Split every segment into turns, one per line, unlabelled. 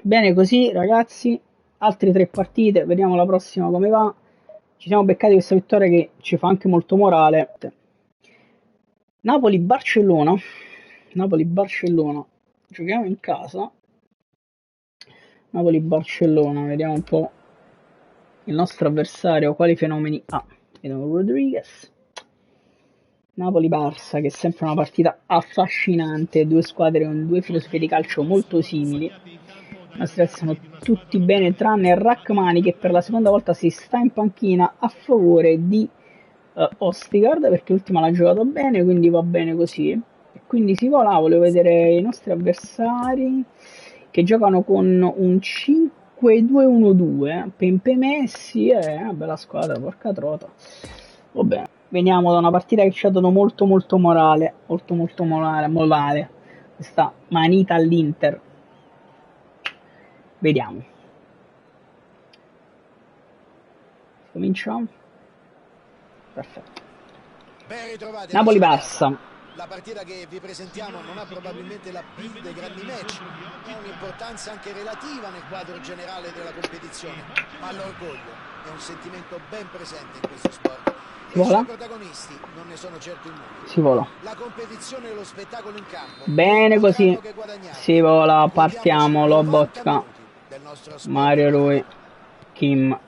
Bene così, ragazzi. Altre 3 partite, vediamo la prossima come va. Ci siamo beccati questa vittoria che ci fa anche molto morale. Napoli-Barcellona. Napoli-Barcellona. Giochiamo in casa. Napoli-Barcellona, vediamo un po' il nostro avversario, quali fenomeni ha. Vediamo Rodriguez. Napoli-Barça, che è sempre una partita affascinante, due squadre con due filosofie di calcio molto simili. I nostri sono tutti bene tranne Rachmani, che per la seconda volta si sta in panchina a favore di Ostigard, perché l'ultima l'ha giocato bene, quindi va bene così. E quindi si vola, volevo vedere i nostri avversari che giocano con un 5-2-1-2, Pempe Messi, una bella squadra, porca trota. Va bene. Veniamo da una partita che ci ha dato molto morale, molto morale, questa manita all'Inter. Vediamo. Cominciamo. Perfetto. Napoli-Barça.
La partita che vi presentiamo non ha probabilmente la più dei grandi match, ha un'importanza anche relativa nel quadro generale della competizione, ma l'orgoglio è un sentimento ben presente in questo sport. I suoi protagonisti non ne sono certo immuni.
Si vola.
La competizione e lo spettacolo in campo.
Bene così. Si vola, partiamo, Lobotka, Mario Rui, Kim.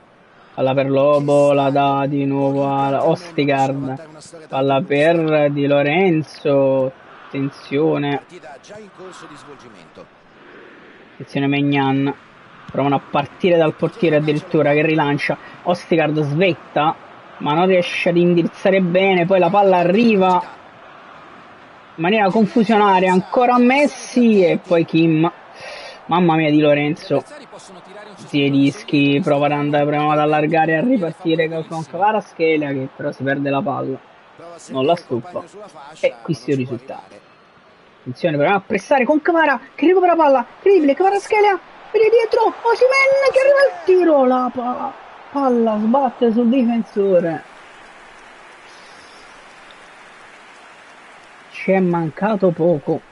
Palla per Lobo, la dà di nuovo a Ostigard, palla per Di Lorenzo, attenzione, attenzione Maignan, provano a partire dal portiere addirittura che rilancia, Ostigard svetta, ma non riesce ad indirizzare bene, poi la palla arriva in maniera confusionaria, ancora Messi e poi Kim, mamma mia Di Lorenzo. Zielinski prova ad allargare e a ripartire con Kvaratskhelia, che però si perde la palla, non la stuppa e questo è il risultato. Attenzione, proviamo a pressare con Kvara che recupera la palla, incredibile, Kvaratskhelia, vedi dietro, Osimhen che arriva al tiro, la palla sbatte sul difensore. Ci è mancato poco.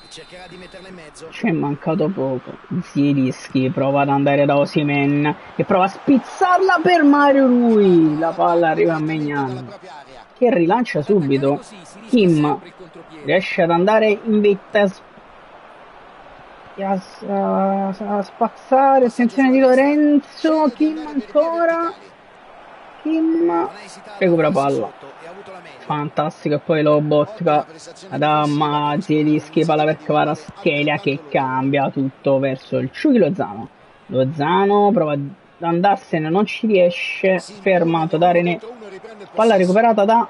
Cercherà di metterla in mezzo.
C'è mancato poco. Zielinski prova ad andare da Osimhen che prova a spizzarla per Mario Rui. La palla arriva a Maignan che rilancia subito. Kim riesce ad andare in vetta a spazzare. Attenzione Di Lorenzo. Kim ancora. Kim recupera palla. Fantastico, e poi Lobotka ad Zielinski, palla per Kvaratskhelia che cambia tutto verso il Ciuchi Lozano. Lozano prova ad andarsene, non ci riesce, fermato da René, palla recuperata da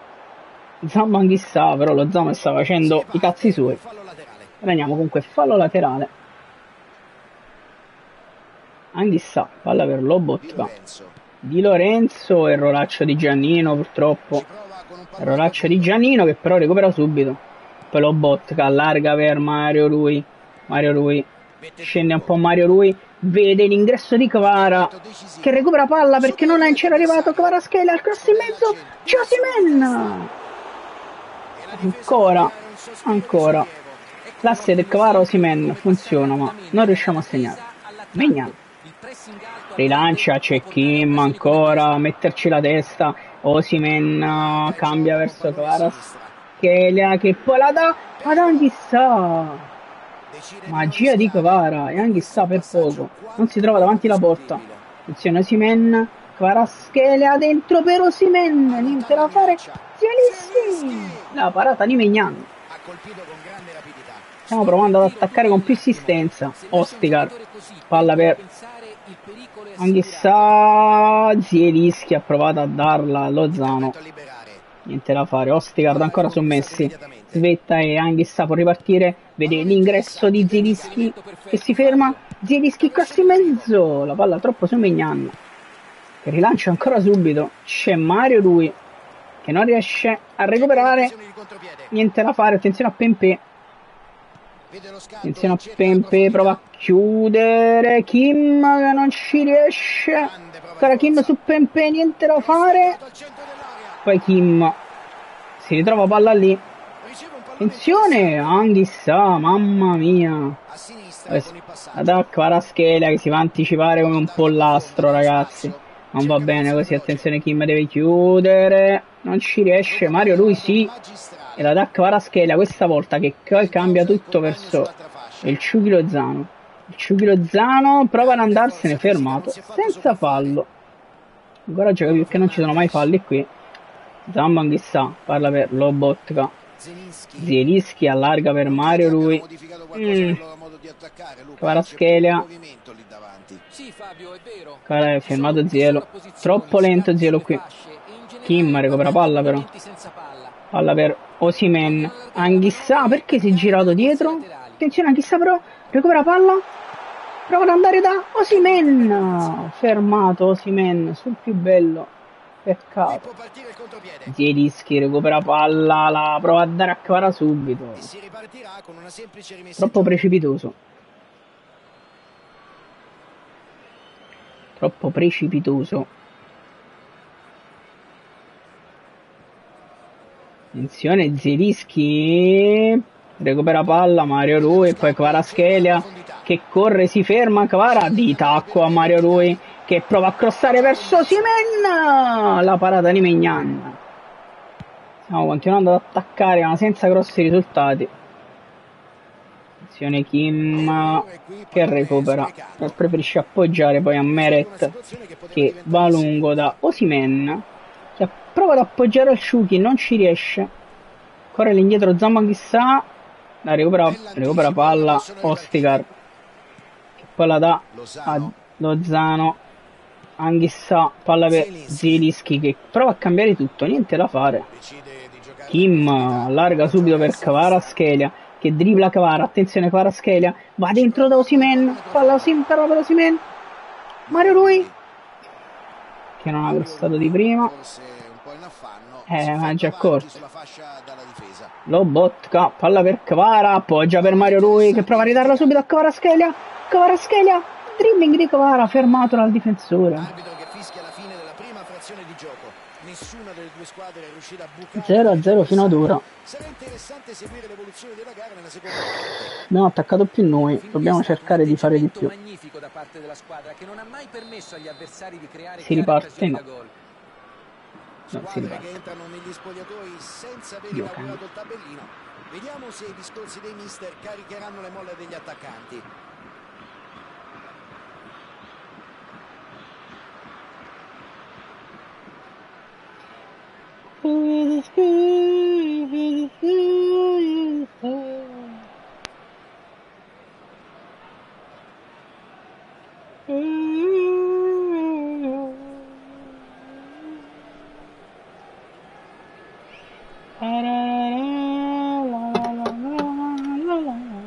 Zambanghissà, però Lozano sta facendo i cazzi suoi. Veniamo comunque fallo laterale. Anghissà, palla per Lobotka. Di Lorenzo, erroraccio di Giannino purtroppo. Erroraccio di Giannino che però recupera subito. Poi Lobotka allarga per Mario Rui. Mario Rui scende un po' Mario Rui. Vede l'ingresso di Kvara che recupera palla perché non c'era arrivato. Kvaratskhelia al cross in mezzo. Osimhen. Ancora. L'asse del Kvara Osimhen funziona ma non riusciamo a segnare. Maignan. Rilancia, c'è Kim ancora a metterci la testa. Osimhen cambia verso Kvaratskhelia che poi la dà ad Anghissà. Magia di Kvara e Anghissà per poco non si trova davanti alla porta. Attenzione Osimhen, Kvaratskhelia dentro per Osimhen, niente da fare. Zielinski, la parata di Maignan. Stiamo provando ad attaccare con più assistenza. Ostigard, palla per Anghissà, Zielinski ha provato a darla a Lozano, niente da fare. Ostigard ancora su Messi, svetta e Anghissà può ripartire, vede l'ingresso di Zielinski che si ferma, Zielinski quasi in mezzo, la palla troppo su Maignan che rilancia ancora subito. C'è Mario Rui che non riesce a recuperare, niente da fare. Attenzione a Pempe, attenzione a Pempe, prova a chiudere Kim che non ci riesce, ancora Kim su Pempe, niente da fare. Poi Kim si ritrova palla lì, Attenzione, Anghissà, mamma mia. Attack Kvaratskhelia che si va a anticipare come un pollastro, ragazzi. Non va bene così, attenzione, Kim deve chiudere. Non ci riesce, Mario Rui sì. E l'attacco Kvaratskhelia questa volta che cambia tutto verso il Ciuchi Lozano. Il Ciuchi Lozano prova ad andarsene fermato, senza fallo. Ancora gioca perché non ci sono mai falli qui. Zamban chissà, parla per Lobotka. Zielinski allarga per Mario Rui. Kvaratskhelia. È fermato Zielo. Troppo lento Zielo qui. Kim recupera palla però. Palla per Osimhen. Anghissà perché si è girato dietro? Attenzione Anghissà però. Recupera palla. Prova ad andare da Osimhen. Fermato Osimhen sul più bello. Peccato. Zielinski recupera palla, la prova a dare a Kvara subito. Troppo precipitoso. Troppo precipitoso. Attenzione, Zielinski recupera palla, Mario Rui, poi Kvaratskhelia che corre, si ferma, Kvara di tacco a Mario Rui che prova a crossare verso Osimhen, la parata di Maignan. Stiamo continuando ad attaccare ma senza grossi risultati. Attenzione Kim che recupera e preferisce appoggiare poi a Meret che va lungo da Osimhen che prova ad appoggiare al Ciuchi, non ci riesce. Corre all'indietro Zamban chissà, la recupera palla Ostigar che poi la dà a Lozano. Anghissà, palla per Zielinski che prova a cambiare tutto, niente da fare. Kim allarga subito per Kvaratskhelia che dribbla Kvara, attenzione Kvaratskhelia, va dentro da Osimhen, palla per Osimhen, Mario Rui che non ha crossato di prima, ma è già corso. Lobotka, palla per Kvara, appoggia per Mario Rui che prova a ridarla subito a Kvaratskhelia, dribbling di Kvara fermato dal difensore.
Arbitro che fischia la fine della prima frazione di gioco. Nessuna delle due squadre è riuscita a bucare.
0-0 fino ad ora.
Sarà interessante seguire l'evoluzione della gara nella seconda parte.
Abbiamo attaccato più noi, dobbiamo cercare di fare di più.
Magnifico da parte della squadra che non ha mai permesso agli avversari di creare
si riparte, no.
Squadre che entrano negli spogliatoi senza aver inaugurato il tabellino. Vediamo se i discorsi dei mister caricheranno le molle degli attaccanti.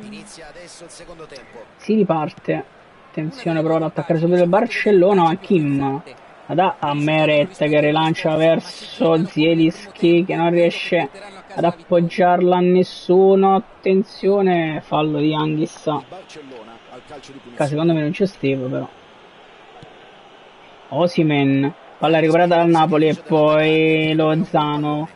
Inizia adesso il secondo tempo.
Si riparte. Attenzione, prova ad attaccare subito il Barcellona, ma Kim dà a Meret che rilancia verso Zielinski che non riesce ad appoggiarla a nessuno. Attenzione, fallo di Anghissà che secondo me non c'è Steve però. Osimhen, palla recuperata dal Napoli e poi Lozano,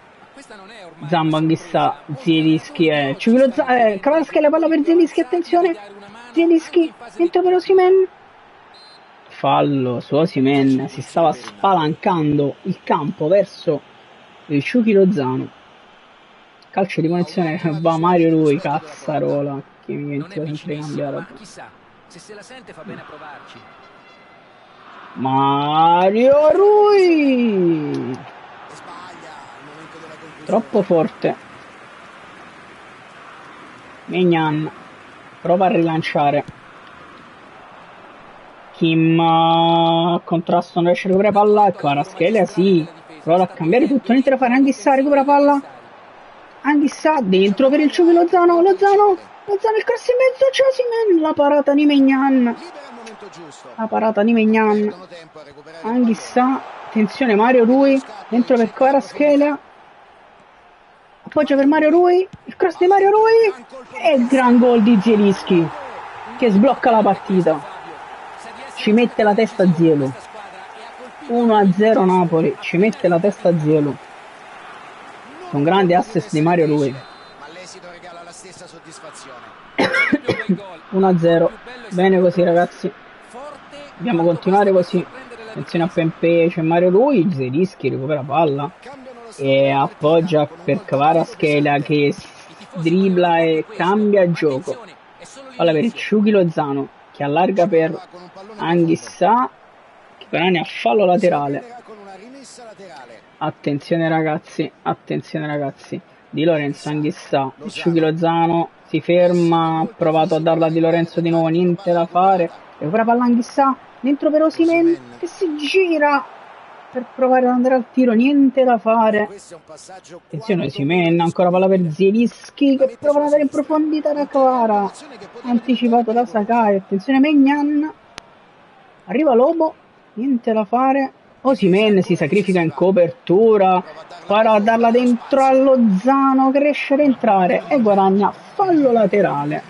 Zamban chissà, Zielinski Kvaratskhelia, palla per Zielinski, attenzione Zielinski, dentro per Osimhen, fallo su Osimhen, si stava spalancando il campo verso il Ciuchi Lozano. Calcio di punizione, va Mario Rui, cazzarola, che mi dimentico sempre di cambiare.
Se se la sente fa bene a provarci.
Mario Rui, troppo forte. Maignan prova a rilanciare. Kim contrasto, non riesce a recuperare palla. Kvaratskhelia sì, prova a cambiare tutto, niente da fare. Anghissà recupera palla. Anghissà dentro per il Ciuchi Lozano, il cross in mezzo, c'è Osimhen, la parata di Maignan. Anghissà, attenzione Mario Rui, dentro per Kvaratskhelia, appoggia per Mario Rui, il cross di Mario Rui e il gran gol di Zielinski che sblocca la partita, ci mette la testa Zielu. 1-0 Napoli, ci mette la testa Zielu, un grande assist di Mario Rui.
regala la stessa soddisfazione.
1-0, bene così ragazzi, dobbiamo continuare così. Attenzione a Pepe, c'è Mario Rui, Zielinski recupera palla e appoggia per Kvaratskhelia che dribbla e cambia gioco. Palla per Chucky Lozano che allarga per Anghissà che però ne ha fallo laterale. Attenzione ragazzi, Di Lorenzo, Anghissà, Chucky Lozano si ferma, ha provato a darla a Di Lorenzo di nuovo, niente da fare, recupera palla Anghissà, dentro per Osimhen che si gira per provare ad andare al tiro, niente da fare. Attenzione Osimhen, ancora palla per Zielinski che prova ad andare in profondità da Kvara, anticipato da Sakai. Attenzione Maignan, arriva Lobo, niente da fare. Osimhen si sacrifica in copertura, prova a darla dentro a Lozano che riesce ad entrare e guadagna fallo laterale.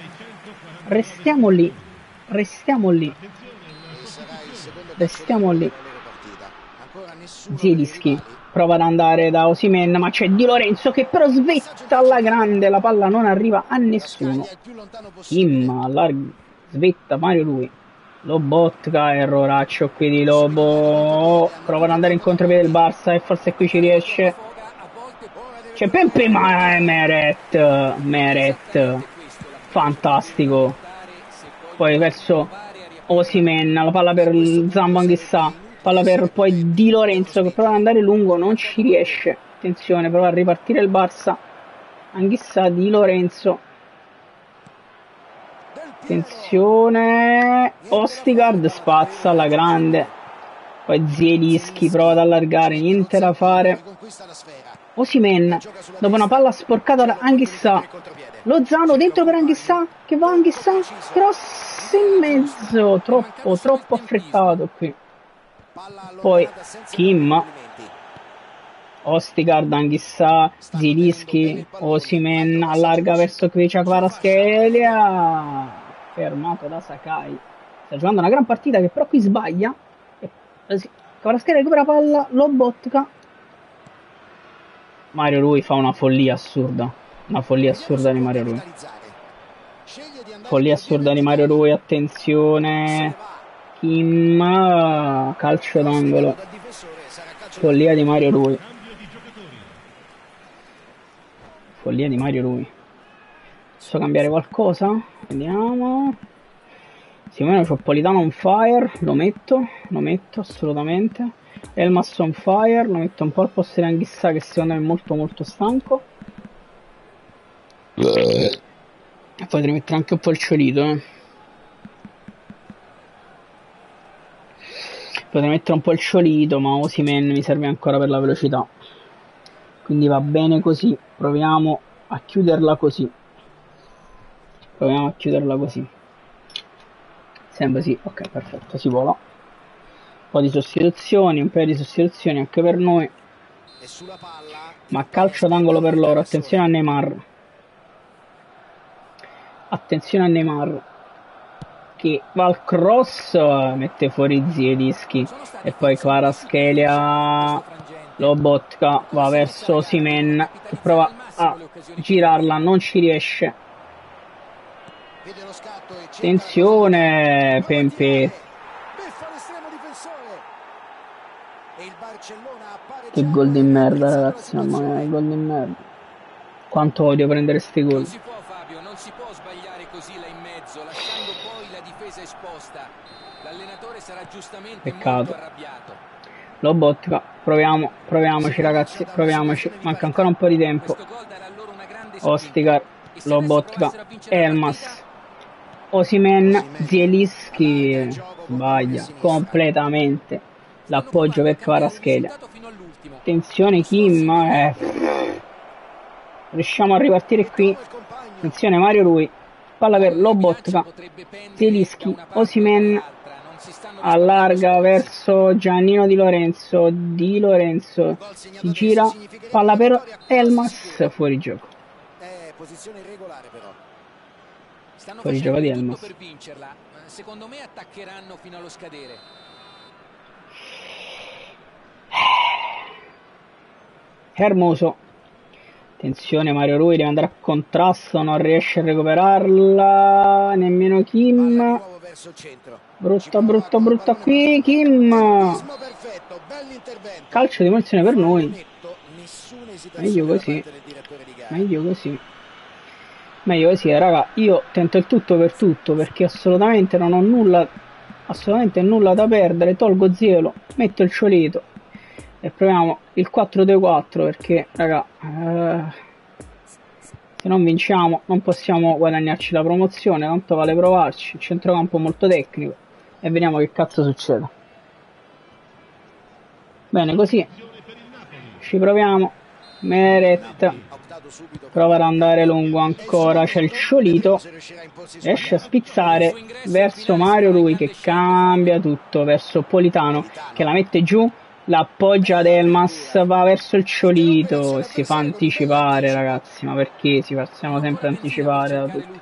Restiamo lì. Zielinski prova ad andare da Osimhen, ma c'è Di Lorenzo che però svetta alla grande, la palla non arriva a nessuno. Kim svetta Mario Rui. Lobotka, erroraccio qui di Lobo, prova ad andare in contropiede del Barça e forse qui ci riesce. C'è Pepe, ma è Meret, fantastico. Poi verso Osimhen, la palla per Zambo Anghissà, palla per poi Di Lorenzo che prova ad andare lungo, non ci riesce. Attenzione, prova a ripartire il Barça. Anghissà, Di Lorenzo. Attenzione, Ostigard spazza alla grande, poi Zielinski prova ad allargare, niente da fare. Osimhen, dopo una palla sporcata da Anghissà, Lozano dentro per Anghissà, che va Anghissà, cross in mezzo, troppo affrettato qui. Poi Kim, Ostigard, Anghissà, Zielinski, Osimhen allarga verso Kvaratskhelia, fermato da Sakai. Sta giocando una gran partita che però qui sbaglia. Kvaratskhelia recupera palla, Lobotka. Mario Rui fa una follia assurda. Una follia assurda di Mario Rui. Attenzione. Kim, calcio d'angolo. Follia di Mario Rui. Posso cambiare qualcosa? Vediamo. Simone Cioppolitano on fire, lo metto assolutamente. Elmas on fire, lo metto un po' al posto di Anghissà che secondo me è molto stanco. E potrei mettere anche un po' il Ciolito, Potrei mettere un po' il Ciolito, ma Osimhen mi serve ancora per la velocità. Quindi va bene così, proviamo a chiuderla così. Sembra sì, ok, perfetto, si vola. Un paio di sostituzioni anche per noi. Ma calcio d'angolo per loro, attenzione a Neymar. Che va al cross, mette fuori Zielinski. E poi Kvaratskhelia, Lobotka, va verso Osimhen, che prova a girarla, non ci riesce. Attenzione Pepe, che gol di merda ragazzi, mamma mia, gol di merda, quanto odio prendere sti gol.
Non si può Fabio, non si può sbagliare così là in mezzo, lasciando poi la difesa esposta. L'allenatore sarà giustamente
Peccato.
molto arrabbiato.
Lobotka, proviamoci ragazzi, manca ancora un po' di tempo. Ostigard, Lobotka, Elmas, Osimhen, Zielinski sbaglia completamente l'appoggio per Kvaratskhelia. Attenzione Kim, riusciamo a ripartire qui. Attenzione Mario Rui, palla per Lobotka, Zielinski, Osimhen allarga verso Giannino Di Lorenzo, si gira, palla per Elmas, fuori gioco.
Posizione irregolare però.
Stanno
Fuori
facendo
gioco di
tutto
Elmas.
per vincerla. Secondo me attaccheranno fino allo scadere.
Hermoso. Attenzione, Mario Rui deve andare a contrasto, non riesce a recuperarla nemmeno
Palla di
Kim.
nuovo verso il centro. Ci
Brutta,
prova
brutta,
col
brutta
pallone
qui,
controllato.
Kim.
Tempismo perfetto, bell'intervento.
Calcio di punizione per
Fallo
noi.
netto, nessuna
Meglio
esitazione da
così.
parte del direttore di gara.
Meglio così. Meglio così, raga. Io tento il tutto per tutto perché assolutamente non ho nulla, assolutamente nulla da perdere. Tolgo Zielo, metto il Ciolito e proviamo il 4-2-4 perché, raga, se non vinciamo non possiamo guadagnarci la promozione, tanto vale provarci. Il centrocampo molto tecnico e vediamo che cazzo succede. Bene, così ci proviamo. Meret prova ad andare lungo ancora, c'è il Ciolito, riesce a spizzare verso Mario Rui che cambia tutto, verso Politano che la mette giù, la appoggia ad Elmas, va verso il Ciolito e si fa anticipare, ragazzi, ma perché si facciamo sempre anticipare da tutti?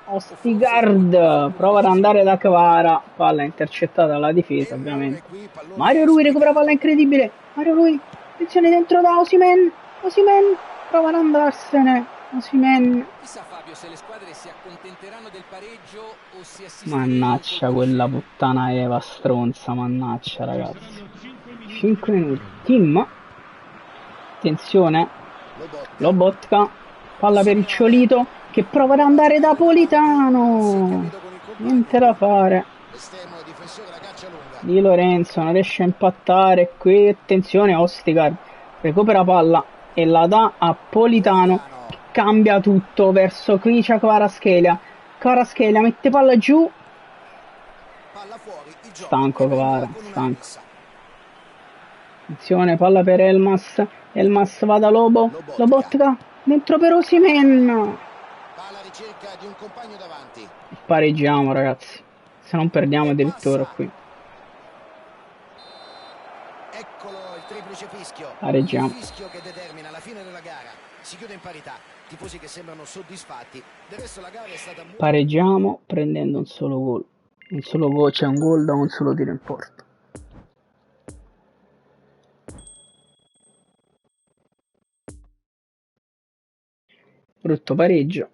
Ostigard prova ad andare da Kvara, palla intercettata dalla difesa ovviamente. Mario Rui recupera palla incredibile, Mario Rui, attenzione dentro da Osimhen, Osimhen prova ad andarsene, Osimhen.
Chissà Fabio se le squadre si accontenteranno del pareggio o si assisterebbe
Mannaggia quella puttana Eva stronza, mannaggia ragazzi. 5 minuti. Kim, attenzione, Lobotka, palla per il Ciolito che prova ad andare da Politano. Niente da fare. Di Lorenzo non riesce a impattare qui, attenzione Ostigard recupera palla e la dà a Politano che cambia tutto verso Kricia Kvaratskhelia mette palla giù, stanco Kvara, stanco. Attenzione, palla per Elmas va da Lobotka dentro per Osimhen. Pareggiamo ragazzi, se non perdiamo addirittura qui.
Eccolo il triplice fischio.
Pareggiamo.
Il fischio che determina la fine della gara. Si chiude in parità. Tifosi che sembrano soddisfatti. Del resto la gara è stata molto...
Pareggiamo prendendo un solo gol. Un solo gol, c'è un gol da un solo tiro in porta. Brutto pareggio.